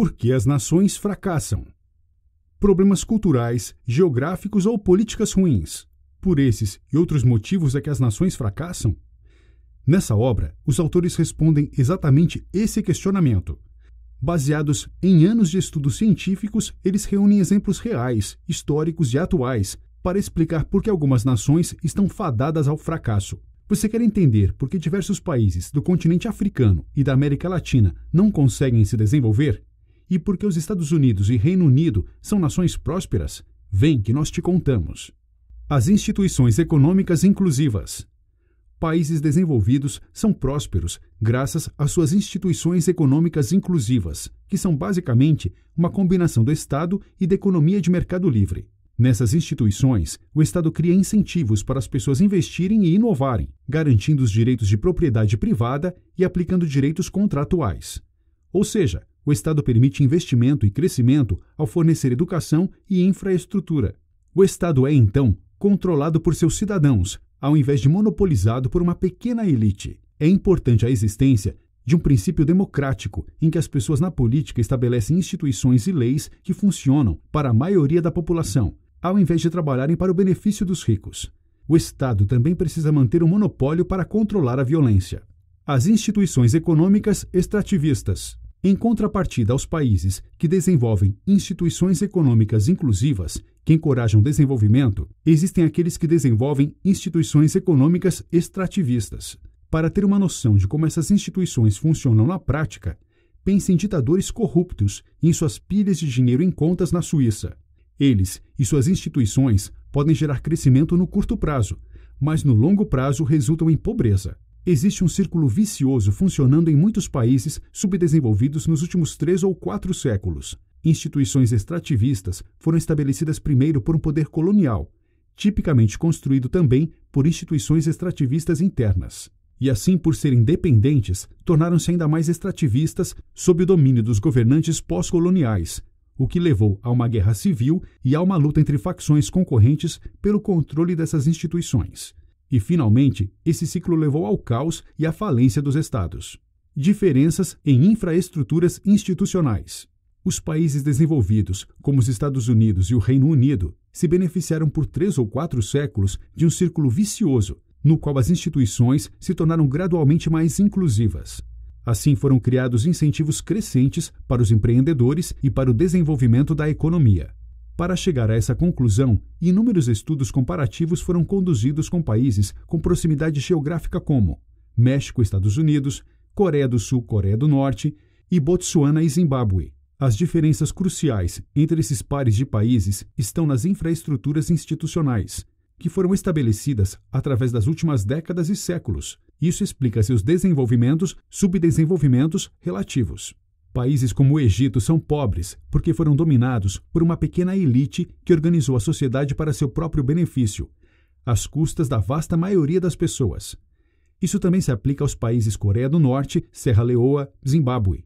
Por que as nações fracassam? Problemas culturais, geográficos ou políticas ruins. Por esses e outros motivos é que as nações fracassam? Nessa obra, os autores respondem exatamente esse questionamento. Baseados em anos de estudos científicos, eles reúnem exemplos reais, históricos e atuais para explicar por que algumas nações estão fadadas ao fracasso. Você quer entender por que diversos países do continente africano e da América Latina não conseguem se desenvolver? E por que os Estados Unidos e Reino Unido são nações prósperas? Vem que nós te contamos. As instituições econômicas inclusivas. Países desenvolvidos são prósperos graças às suas instituições econômicas inclusivas, que são basicamente uma combinação do Estado e da economia de mercado livre. Nessas instituições, o Estado cria incentivos para as pessoas investirem e inovarem, garantindo os direitos de propriedade privada e aplicando direitos contratuais. Ou seja, o Estado permite investimento e crescimento ao fornecer educação e infraestrutura. O Estado é, então, controlado por seus cidadãos, ao invés de monopolizado por uma pequena elite. É importante a existência de um princípio democrático, em que as pessoas na política estabelecem instituições e leis que funcionam para a maioria da população, ao invés de trabalharem para o benefício dos ricos. O Estado também precisa manter um monopólio para controlar a violência. As instituições econômicas extrativistas. Em contrapartida aos países que desenvolvem instituições econômicas inclusivas que encorajam o desenvolvimento, existem aqueles que desenvolvem instituições econômicas extrativistas. Para ter uma noção de como essas instituições funcionam na prática, pense em ditadores corruptos e em suas pilhas de dinheiro em contas na Suíça. Eles e suas instituições podem gerar crescimento no curto prazo, mas no longo prazo resultam em pobreza. Existe um círculo vicioso funcionando em muitos países subdesenvolvidos nos últimos 3 ou 4 séculos. Instituições extrativistas foram estabelecidas primeiro por um poder colonial, tipicamente construído também por instituições extrativistas internas. E assim, por serem dependentes, tornaram-se ainda mais extrativistas sob o domínio dos governantes pós-coloniais, o que levou a uma guerra civil e a uma luta entre facções concorrentes pelo controle dessas instituições. E, finalmente, esse ciclo levou ao caos e à falência dos estados. Diferenças em infraestruturas institucionais. Os países desenvolvidos, como os Estados Unidos e o Reino Unido, se beneficiaram por 3 ou 4 séculos de um círculo vicioso, no qual as instituições se tornaram gradualmente mais inclusivas. Assim foram criados incentivos crescentes para os empreendedores e para o desenvolvimento da economia. Para chegar a essa conclusão, inúmeros estudos comparativos foram conduzidos com países com proximidade geográfica como México, Estados Unidos, Coreia do Sul, Coreia do Norte e Botsuana e Zimbábue. As diferenças cruciais entre esses pares de países estão nas infraestruturas institucionais, que foram estabelecidas através das últimas décadas e séculos. Isso explica seus desenvolvimentos, subdesenvolvimentos relativos. Países como o Egito são pobres porque foram dominados por uma pequena elite que organizou a sociedade para seu próprio benefício, às custas da vasta maioria das pessoas. Isso também se aplica aos países Coreia do Norte, Serra Leoa, Zimbábue.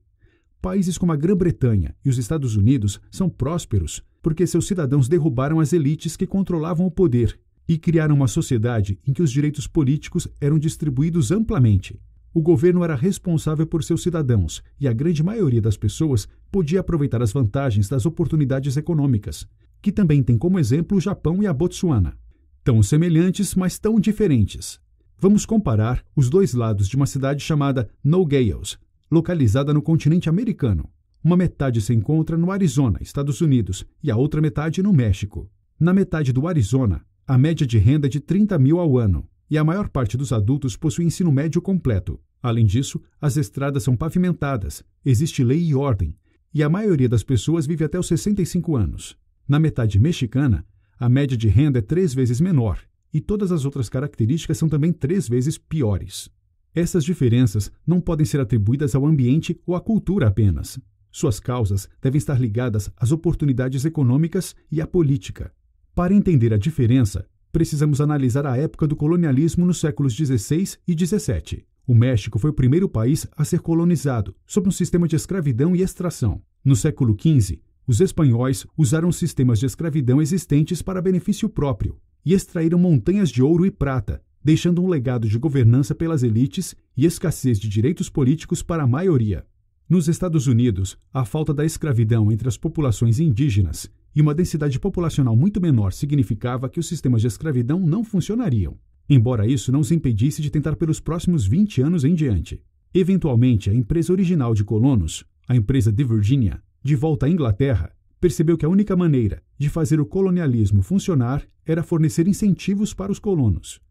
Países como a Grã-Bretanha e os Estados Unidos são prósperos porque seus cidadãos derrubaram as elites que controlavam o poder e criaram uma sociedade em que os direitos políticos eram distribuídos amplamente. O governo era responsável por seus cidadãos e a grande maioria das pessoas podia aproveitar as vantagens das oportunidades econômicas, que também tem como exemplo o Japão e a Botsuana. Tão semelhantes, mas tão diferentes. Vamos comparar os dois lados de uma cidade chamada Nogales, localizada no continente americano. Uma metade se encontra no Arizona, Estados Unidos, e a outra metade no México. Na metade do Arizona, a média de renda é de 30 mil ao ano, e a maior parte dos adultos possui ensino médio completo. Além disso, as estradas são pavimentadas, existe lei e ordem, e a maioria das pessoas vive até os 65 anos. Na metade mexicana, a média de renda é 3 vezes menor, e todas as outras características são também 3 vezes piores. Essas diferenças não podem ser atribuídas ao ambiente ou à cultura apenas. Suas causas devem estar ligadas às oportunidades econômicas e à política. Para entender a diferença, precisamos analisar a época do colonialismo nos séculos XVI e XVII. O México foi o primeiro país a ser colonizado, sob um sistema de escravidão e extração. No século XV, os espanhóis usaram os sistemas de escravidão existentes para benefício próprio e extraíram montanhas de ouro e prata, deixando um legado de governança pelas elites e escassez de direitos políticos para a maioria. Nos Estados Unidos, a falta da escravidão entre as populações indígenas e uma densidade populacional muito menor significava que os sistemas de escravidão não funcionariam, embora isso não os impedisse de tentar pelos próximos 20 anos em diante. Eventualmente, a empresa original de colonos, a empresa de Virgínia, de volta à Inglaterra, percebeu que a única maneira de fazer o colonialismo funcionar era fornecer incentivos para os colonos.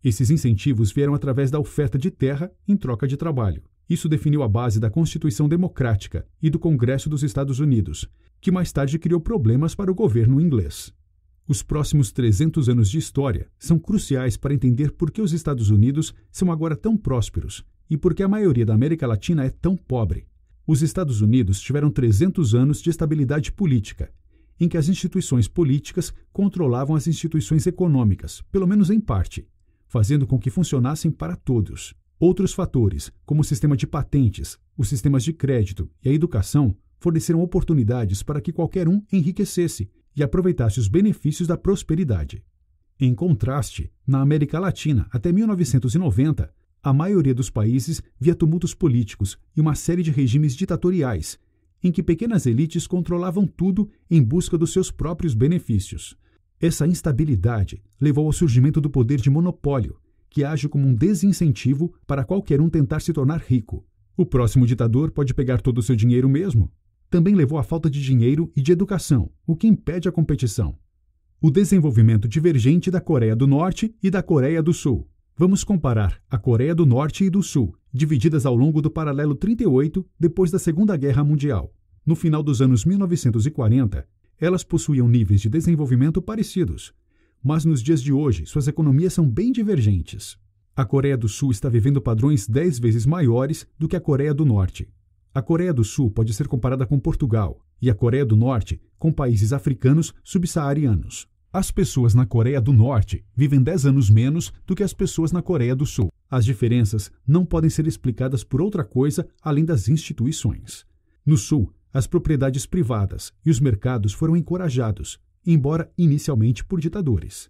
Esses incentivos vieram através da oferta de terra em troca de trabalho. Isso definiu a base da Constituição Democrática e do Congresso dos Estados Unidos, que mais tarde criou problemas para o governo inglês. Os próximos 300 anos de história são cruciais para entender por que os Estados Unidos são agora tão prósperos e por que a maioria da América Latina é tão pobre. Os Estados Unidos tiveram 300 anos de estabilidade política, em que as instituições políticas controlavam as instituições econômicas, pelo menos em parte, fazendo com que funcionassem para todos. Outros fatores, como o sistema de patentes, os sistemas de crédito e a educação, forneceram oportunidades para que qualquer um enriquecesse e aproveitasse os benefícios da prosperidade. Em contraste, na América Latina, até 1990, a maioria dos países via tumultos políticos e uma série de regimes ditatoriais, em que pequenas elites controlavam tudo em busca dos seus próprios benefícios. Essa instabilidade levou ao surgimento do poder de monopólio, que age como um desincentivo para qualquer um tentar se tornar rico. O próximo ditador pode pegar todo o seu dinheiro mesmo. Também levou à falta de dinheiro e de educação, o que impede a competição. O desenvolvimento divergente da Coreia do Norte e da Coreia do Sul. Vamos comparar a Coreia do Norte e do Sul, divididas ao longo do paralelo 38, depois da Segunda Guerra Mundial. No final dos anos 1940, elas possuíam níveis de desenvolvimento parecidos, mas nos dias de hoje suas economias são bem divergentes. A Coreia do Sul está vivendo padrões 10 vezes maiores do que a Coreia do Norte. A Coreia do Sul pode ser comparada com Portugal e a Coreia do Norte com países africanos subsaarianos. As pessoas na Coreia do Norte vivem 10 anos menos do que as pessoas na Coreia do Sul. As diferenças não podem ser explicadas por outra coisa além das instituições. No Sul, as propriedades privadas e os mercados foram encorajados, embora inicialmente por ditadores.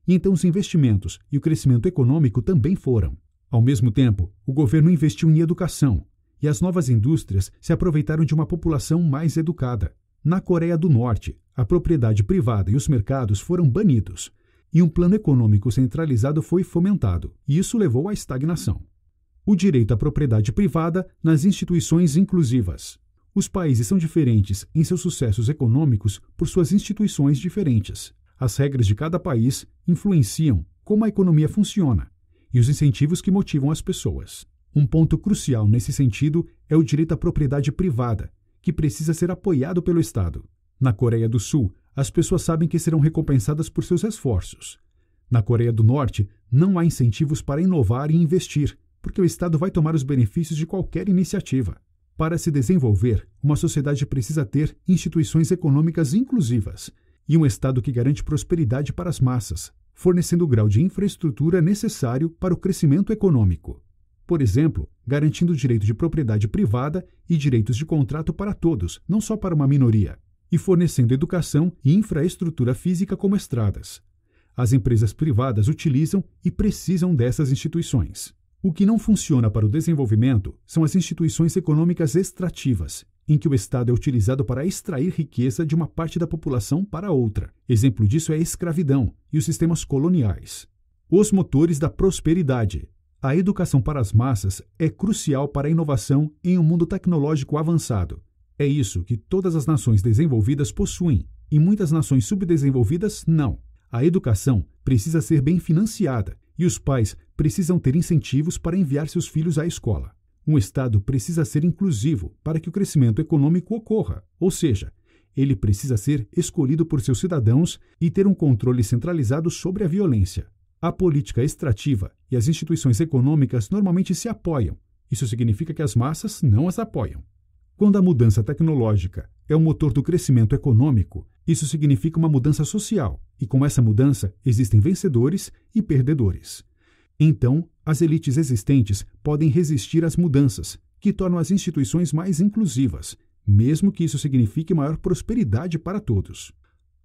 E então os investimentos e o crescimento econômico também foram. Ao mesmo tempo, o governo investiu em educação, e as novas indústrias se aproveitaram de uma população mais educada. Na Coreia do Norte, a propriedade privada e os mercados foram banidos, e um plano econômico centralizado foi fomentado, e isso levou à estagnação. O direito à propriedade privada nas instituições inclusivas. Os países são diferentes em seus sucessos econômicos por suas instituições diferentes. As regras de cada país influenciam como a economia funciona e os incentivos que motivam as pessoas. Um ponto crucial nesse sentido é o direito à propriedade privada, que precisa ser apoiado pelo Estado. Na Coreia do Sul, as pessoas sabem que serão recompensadas por seus esforços. Na Coreia do Norte, não há incentivos para inovar e investir, porque o Estado vai tomar os benefícios de qualquer iniciativa. Para se desenvolver, uma sociedade precisa ter instituições econômicas inclusivas e um Estado que garante prosperidade para as massas, fornecendo o grau de infraestrutura necessário para o crescimento econômico. Por exemplo, garantindo o direito de propriedade privada e direitos de contrato para todos, não só para uma minoria, e fornecendo educação e infraestrutura física como estradas. As empresas privadas utilizam e precisam dessas instituições. O que não funciona para o desenvolvimento são as instituições econômicas extrativas, em que o Estado é utilizado para extrair riqueza de uma parte da população para outra. Exemplo disso é a escravidão e os sistemas coloniais. Os motores da prosperidade. A educação para as massas é crucial para a inovação em um mundo tecnológico avançado. É isso que todas as nações desenvolvidas possuem, e muitas nações subdesenvolvidas não. A educação precisa ser bem financiada, e os pais precisam ter incentivos para enviar seus filhos à escola. Um Estado precisa ser inclusivo para que o crescimento econômico ocorra, ou seja, ele precisa ser escolhido por seus cidadãos e ter um controle centralizado sobre a violência. A política extrativa e as instituições econômicas normalmente se apoiam. Isso significa que as massas não as apoiam. Quando a mudança tecnológica é o motor do crescimento econômico, isso significa uma mudança social, e com essa mudança existem vencedores e perdedores. Então, as elites existentes podem resistir às mudanças, que tornam as instituições mais inclusivas, mesmo que isso signifique maior prosperidade para todos.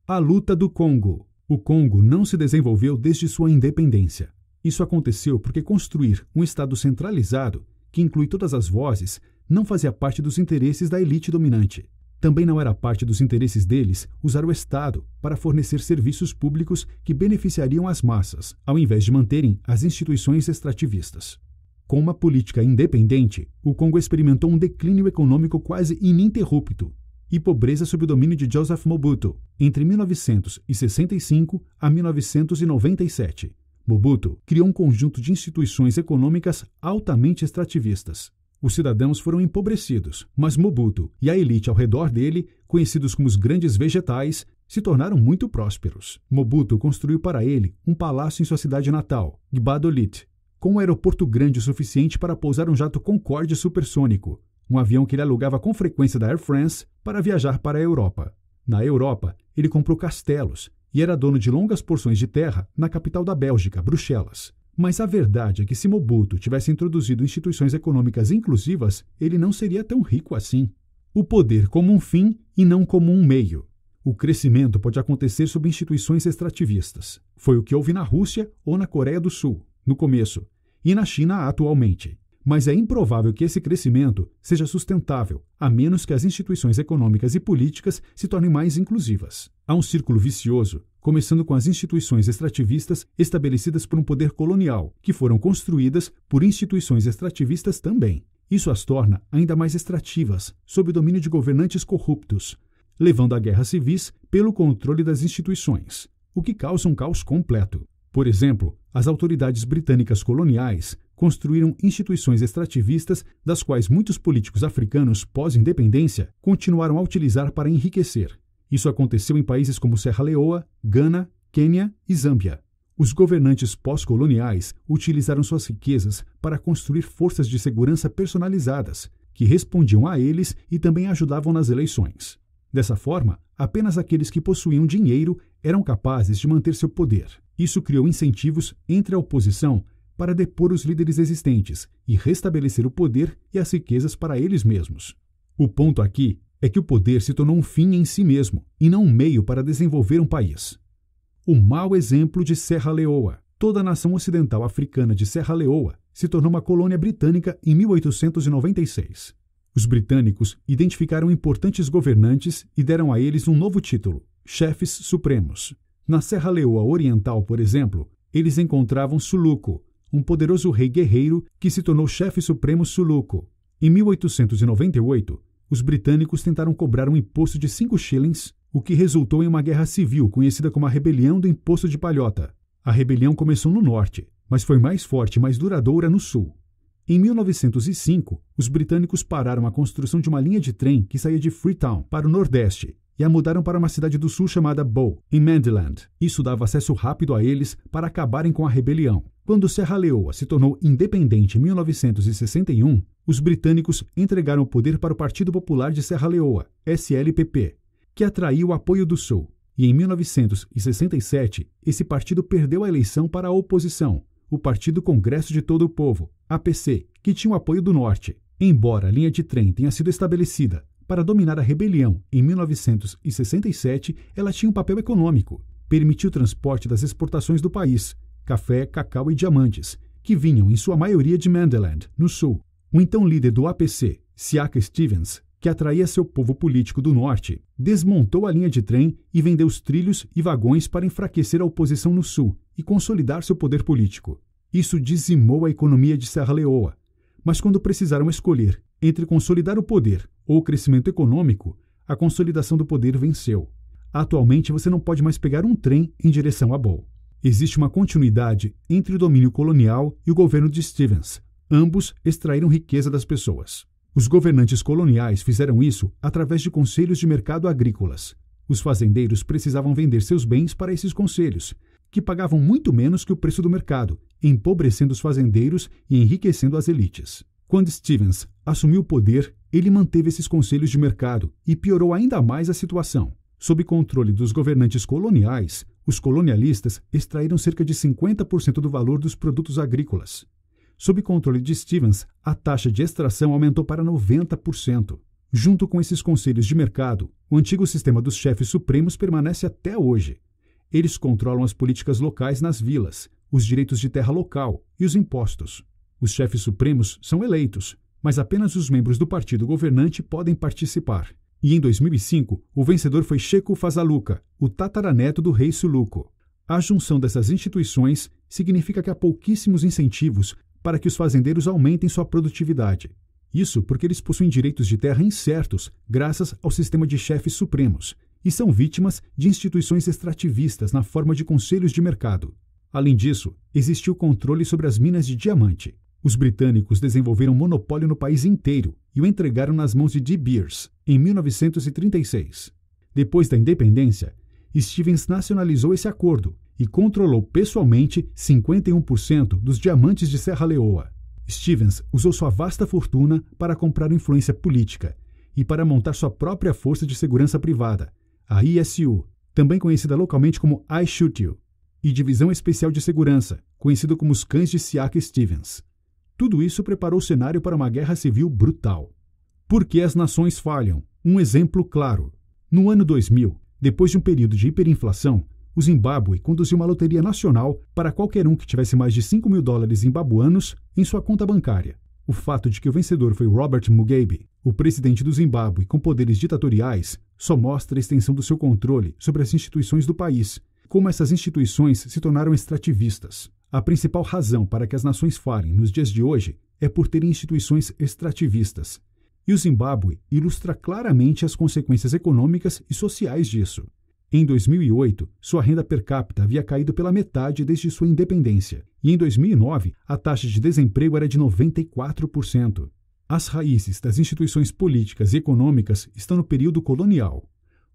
A luta do Congo. O Congo não se desenvolveu desde sua independência. Isso aconteceu porque construir um Estado centralizado, que inclui todas as vozes, não fazia parte dos interesses da elite dominante. Também não era parte dos interesses deles usar o Estado para fornecer serviços públicos que beneficiariam as massas, ao invés de manterem as instituições extrativistas. Com uma política independente, o Congo experimentou um declínio econômico quase ininterrupto e pobreza sob o domínio de Joseph Mobutu entre 1965 a 1997. Mobutu criou um conjunto de instituições econômicas altamente extrativistas. Os cidadãos foram empobrecidos, mas Mobutu e a elite ao redor dele, conhecidos como os grandes vegetais, se tornaram muito prósperos. Mobutu construiu para ele um palácio em sua cidade natal, Gbadolite, com um aeroporto grande o suficiente para pousar um jato Concorde supersônico, um avião que ele alugava com frequência da Air France para viajar para a Europa. Na Europa, ele comprou castelos e era dono de longas porções de terra na capital da Bélgica, Bruxelas. Mas a verdade é que se Mobutu tivesse introduzido instituições econômicas inclusivas, ele não seria tão rico assim. O poder como um fim e não como um meio. O crescimento pode acontecer sob instituições extrativistas. Foi o que houve na Rússia ou na Coreia do Sul, no começo, e na China atualmente. Mas é improvável que esse crescimento seja sustentável, a menos que as instituições econômicas e políticas se tornem mais inclusivas. Há um círculo vicioso, começando com as instituições extrativistas estabelecidas por um poder colonial, que foram construídas por instituições extrativistas também. Isso as torna ainda mais extrativas, sob o domínio de governantes corruptos, levando a guerras civis pelo controle das instituições, o que causa um caos completo. Por exemplo, as autoridades britânicas coloniais construíram instituições extrativistas, das quais muitos políticos africanos pós-independência continuaram a utilizar para enriquecer. Isso aconteceu em países como Serra Leoa, Gana, Quênia e Zâmbia. Os governantes pós-coloniais utilizaram suas riquezas para construir forças de segurança personalizadas, que respondiam a eles e também ajudavam nas eleições. Dessa forma, apenas aqueles que possuíam dinheiro eram capazes de manter seu poder. Isso criou incentivos entre a oposição para depor os líderes existentes e restabelecer o poder e as riquezas para eles mesmos. O ponto aqui é que o poder se tornou um fim em si mesmo e não um meio para desenvolver um país. O mau exemplo de Serra Leoa. Toda a nação ocidental africana de Serra Leoa se tornou uma colônia britânica em 1896. Os britânicos identificaram importantes governantes e deram a eles um novo título, chefes supremos. Na Serra Leoa Oriental, por exemplo, eles encontravam Suluku, um poderoso rei guerreiro que se tornou chefe supremo Suluku. Em 1898, os britânicos tentaram cobrar um imposto de 5 shillings, o que resultou em uma guerra civil conhecida como a Rebelião do Imposto de Palhota. A rebelião começou no norte, mas foi mais forte e mais duradoura no sul. Em 1905, os britânicos pararam a construção de uma linha de trem que saía de Freetown para o nordeste e a mudaram para uma cidade do sul chamada Bow, em Mandland. Isso dava acesso rápido a eles para acabarem com a rebelião. Quando Serra Leoa se tornou independente em 1961, os britânicos entregaram o poder para o Partido Popular de Serra Leoa, SLPP, que atraiu o apoio do Sul. E em 1967, esse partido perdeu a eleição para a oposição, o Partido Congresso de Todo o Povo, APC, que tinha o apoio do Norte. Embora a linha de trem tenha sido estabelecida para dominar a rebelião em 1967, ela tinha um papel econômico. Permitiu o transporte das exportações do país, café, cacau e diamantes, que vinham em sua maioria de Mandland, no sul. O então líder do APC, Siaka Stevens, que atraía seu povo político do norte, desmontou a linha de trem e vendeu os trilhos e vagões para enfraquecer a oposição no sul e consolidar seu poder político. Isso dizimou a economia de Serra Leoa. Mas quando precisaram escolher entre consolidar o poder ou o crescimento econômico, a consolidação do poder venceu. Atualmente você não pode mais pegar um trem em direção a Bow. Existe uma continuidade entre o domínio colonial e o governo de Stevens. Ambos extraíram riqueza das pessoas. Os governantes coloniais fizeram isso através de conselhos de mercado agrícolas. Os fazendeiros precisavam vender seus bens para esses conselhos, que pagavam muito menos que o preço do mercado, empobrecendo os fazendeiros e enriquecendo as elites. Quando Stevens assumiu o poder, ele manteve esses conselhos de mercado e piorou ainda mais a situação. Sob controle dos governantes coloniais, os colonialistas extraíram cerca de 50% do valor dos produtos agrícolas. Sob controle de Stevens, a taxa de extração aumentou para 90%. Junto com esses conselhos de mercado, o antigo sistema dos chefes supremos permanece até hoje. Eles controlam as políticas locais nas vilas, os direitos de terra local e os impostos. Os chefes supremos são eleitos, mas apenas os membros do partido governante podem participar. E em 2005, o vencedor foi Sheku Fazaluka, o tataraneto do rei Suluco. A junção dessas instituições significa que há pouquíssimos incentivos para que os fazendeiros aumentem sua produtividade. Isso porque eles possuem direitos de terra incertos graças ao sistema de chefes supremos e são vítimas de instituições extrativistas na forma de conselhos de mercado. Além disso, existiu controle sobre as minas de diamante. Os britânicos desenvolveram monopólio no país inteiro e o entregaram nas mãos de De Beers em 1936. Depois da independência, Stevens nacionalizou esse acordo e controlou pessoalmente 51% dos diamantes de Serra Leoa. Stevens usou sua vasta fortuna para comprar influência política e para montar sua própria força de segurança privada, a ISU, também conhecida localmente como I Shoot You, e Divisão Especial de Segurança, conhecido como os Cães de Siaka Stevens. Tudo isso preparou o cenário para uma guerra civil brutal. Por que as nações falham? Um exemplo claro. No ano 2000, depois de um período de hiperinflação, o Zimbábue conduziu uma loteria nacional para qualquer um que tivesse mais de $5.000 zimbabuanos em sua conta bancária. O fato de que o vencedor foi Robert Mugabe, o presidente do Zimbábue com poderes ditatoriais, só mostra a extensão do seu controle sobre as instituições do país, como essas instituições se tornaram extrativistas. A principal razão para que as nações falhem nos dias de hoje é por terem instituições extrativistas. E o Zimbábue ilustra claramente as consequências econômicas e sociais disso. Em 2008, sua renda per capita havia caído pela metade desde sua independência, e em 2009 a taxa de desemprego era de 94%. As raízes das instituições políticas e econômicas estão no período colonial.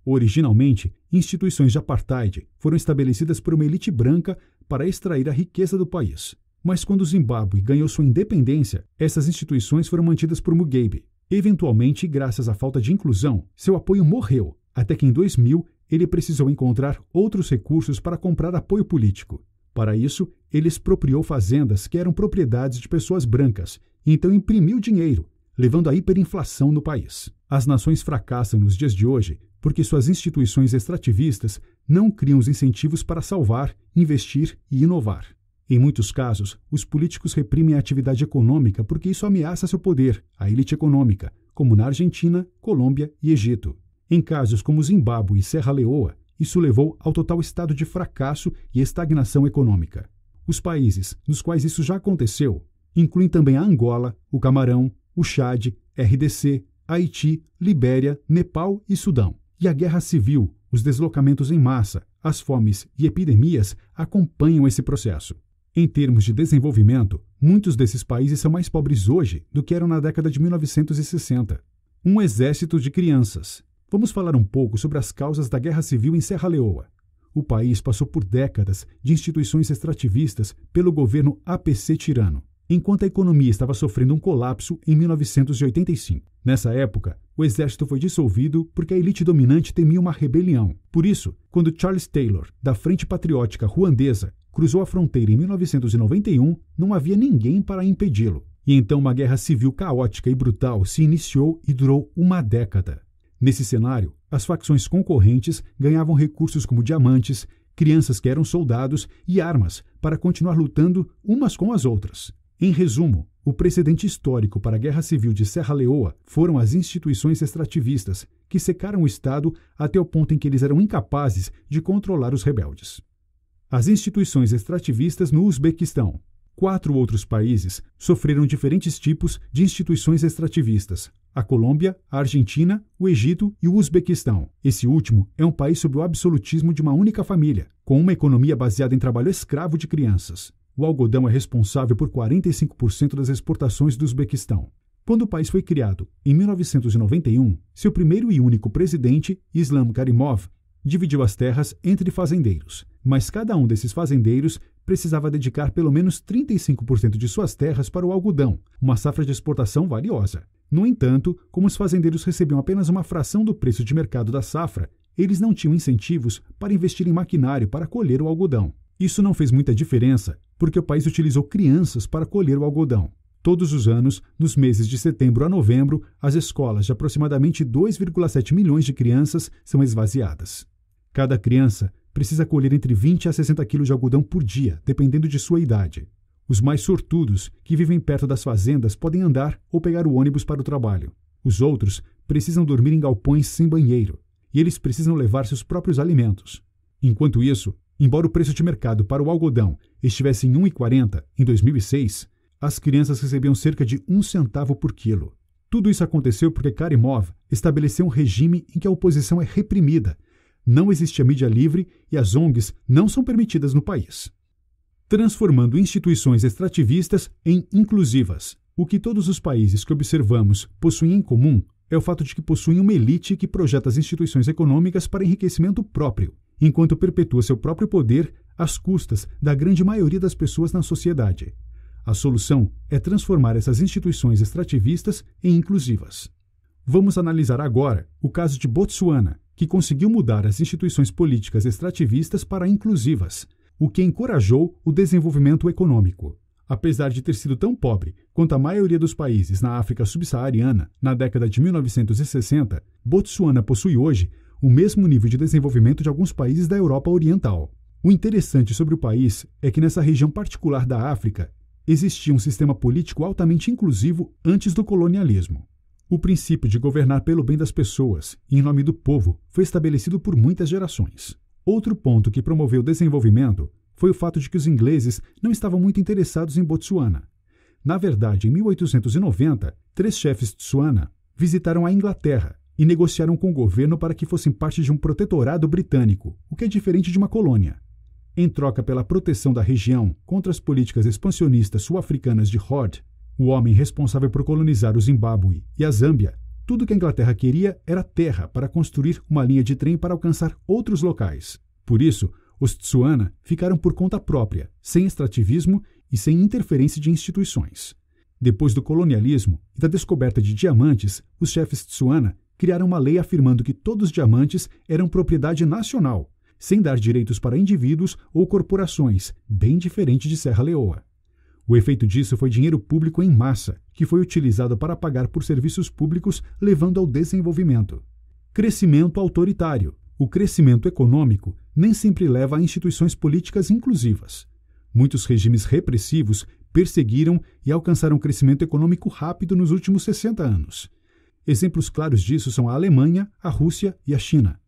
Originalmente, instituições de apartheid foram estabelecidas por uma elite branca para extrair a riqueza do país. Mas quando o Zimbábue ganhou sua independência, essas instituições foram mantidas por Mugabe. Eventualmente, graças à falta de inclusão, seu apoio morreu, até que em 2000 ele precisou encontrar outros recursos para comprar apoio político. Para isso, ele expropriou fazendas que eram propriedades de pessoas brancas, e então imprimiu dinheiro, levando à hiperinflação no país. As nações fracassam nos dias de hoje porque suas instituições extrativistas não criam os incentivos para salvar, investir e inovar. Em muitos casos, os políticos reprimem a atividade econômica porque isso ameaça seu poder, a elite econômica, como na Argentina, Colômbia e Egito. Em casos como Zimbábue e Serra Leoa, isso levou ao total estado de fracasso e estagnação econômica. Os países nos quais isso já aconteceu incluem também a Angola, o Camarão, o Chad, RDC, Haiti, Libéria, Nepal e Sudão. E a guerra civil, os deslocamentos em massa, as fomes e epidemias acompanham esse processo. Em termos de desenvolvimento, muitos desses países são mais pobres hoje do que eram na década de 1960. Um exército de crianças. Vamos falar um pouco sobre as causas da guerra civil em Serra Leoa. O país passou por décadas de instituições extrativistas pelo governo APC tirano, enquanto a economia estava sofrendo um colapso em 1985. Nessa época, o exército foi dissolvido porque a elite dominante temia uma rebelião. Por isso, quando Charles Taylor, da Frente Patriótica Ruandesa, cruzou a fronteira em 1991, não havia ninguém para impedi-lo. E então uma guerra civil caótica e brutal se iniciou e durou uma década. Nesse cenário, as facções concorrentes ganhavam recursos como diamantes, crianças que eram soldados e armas para continuar lutando umas com as outras. Em resumo, o precedente histórico para a Guerra Civil de Serra Leoa foram as instituições extrativistas, que secaram o Estado até o ponto em que eles eram incapazes de controlar os rebeldes. As instituições extrativistas no Uzbequistão. 4 outros países sofreram diferentes tipos de instituições extrativistas: a Colômbia, a Argentina, o Egito e o Uzbequistão. Esse último é um país sob o absolutismo de uma única família, com uma economia baseada em trabalho escravo de crianças. O algodão é responsável por 45% das exportações do Uzbequistão. Quando o país foi criado, em 1991, seu primeiro e único presidente, Islam Karimov, dividiu as terras entre fazendeiros, mas cada um desses fazendeiros precisava dedicar pelo menos 35% de suas terras para o algodão, uma safra de exportação valiosa. No entanto, como os fazendeiros recebiam apenas uma fração do preço de mercado da safra, eles não tinham incentivos para investir em maquinário para colher o algodão. Isso não fez muita diferença, porque o país utilizou crianças para colher o algodão. Todos os anos, nos meses de setembro a novembro, as escolas de aproximadamente 2,7 milhões de crianças são esvaziadas. Cada criança precisa colher entre 20 a 60 quilos de algodão por dia, dependendo de sua idade. Os mais sortudos, que vivem perto das fazendas, podem andar ou pegar o ônibus para o trabalho. Os outros precisam dormir em galpões sem banheiro, e eles precisam levar seus próprios alimentos. Enquanto isso, embora o preço de mercado para o algodão estivesse em 1,40 em 2006, as crianças recebiam cerca de 1 centavo por quilo. Tudo isso aconteceu porque Karimov estabeleceu um regime em que a oposição é reprimida, não existe a mídia livre e as ONGs não são permitidas no país. Transformando instituições extrativistas em inclusivas. O que todos os países que observamos possuem em comum é o fato de que possuem uma elite que projeta as instituições econômicas para enriquecimento próprio, enquanto perpetua seu próprio poder às custas da grande maioria das pessoas na sociedade. A solução é transformar essas instituições extrativistas em inclusivas. Vamos analisar agora o caso de Botsuana, que conseguiu mudar as instituições políticas extrativistas para inclusivas, o que encorajou o desenvolvimento econômico. Apesar de ter sido tão pobre quanto a maioria dos países na África subsaariana na década de 1960, Botsuana possui hoje o mesmo nível de desenvolvimento de alguns países da Europa Oriental. O interessante sobre o país é que nessa região particular da África existia um sistema político altamente inclusivo antes do colonialismo. O princípio de governar pelo bem das pessoas e em nome do povo foi estabelecido por muitas gerações. Outro ponto que promoveu o desenvolvimento foi o fato de que os ingleses não estavam muito interessados em Botsuana. Na verdade, em 1890, 3 chefes de Tsuana visitaram a Inglaterra e negociaram com o governo para que fossem parte de um protetorado britânico, o que é diferente de uma colônia. Em troca pela proteção da região contra as políticas expansionistas sul-africanas de Hood, o homem responsável por colonizar o Zimbábue e a Zâmbia, tudo que a Inglaterra queria era terra para construir uma linha de trem para alcançar outros locais. Por isso, os Tsuana ficaram por conta própria, sem extrativismo e sem interferência de instituições. Depois do colonialismo e da descoberta de diamantes, os chefes Tsuana criaram uma lei afirmando que todos os diamantes eram propriedade nacional, sem dar direitos para indivíduos ou corporações, bem diferente de Serra Leoa. O efeito disso foi dinheiro público em massa, que foi utilizado para pagar por serviços públicos, levando ao desenvolvimento. Crescimento autoritário. O crescimento econômico nem sempre leva a instituições políticas inclusivas. Muitos regimes repressivos perseguiram e alcançaram crescimento econômico rápido nos últimos 60 anos. Exemplos claros disso são a Alemanha, a Rússia e a China.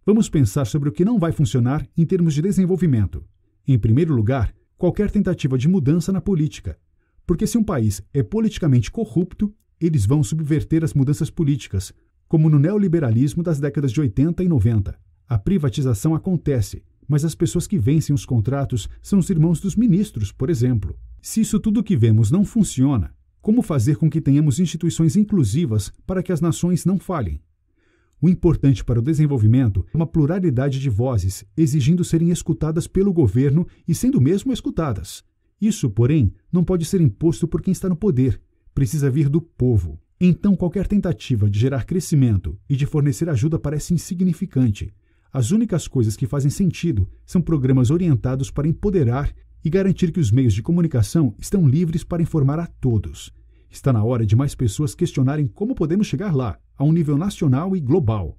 Vamos pensar sobre o que não vai funcionar em termos de desenvolvimento. Em primeiro lugar, qualquer tentativa de mudança na política. Porque se um país é politicamente corrupto, eles vão subverter as mudanças políticas, como no neoliberalismo das décadas de 80 e 90. A privatização acontece, mas as pessoas que vencem os contratos são os irmãos dos ministros, por exemplo. Se isso tudo que vemos não funciona, como fazer com que tenhamos instituições inclusivas para que as nações não falhem? O importante para o desenvolvimento é uma pluralidade de vozes, exigindo serem escutadas pelo governo e sendo mesmo escutadas. Isso, porém, não pode ser imposto por quem está no poder, precisa vir do povo. Então, qualquer tentativa de gerar crescimento e de fornecer ajuda parece insignificante. As únicas coisas que fazem sentido são programas orientados para empoderar e garantir que os meios de comunicação estão livres para informar a todos. Está na hora de mais pessoas questionarem como podemos chegar lá, a um nível nacional e global.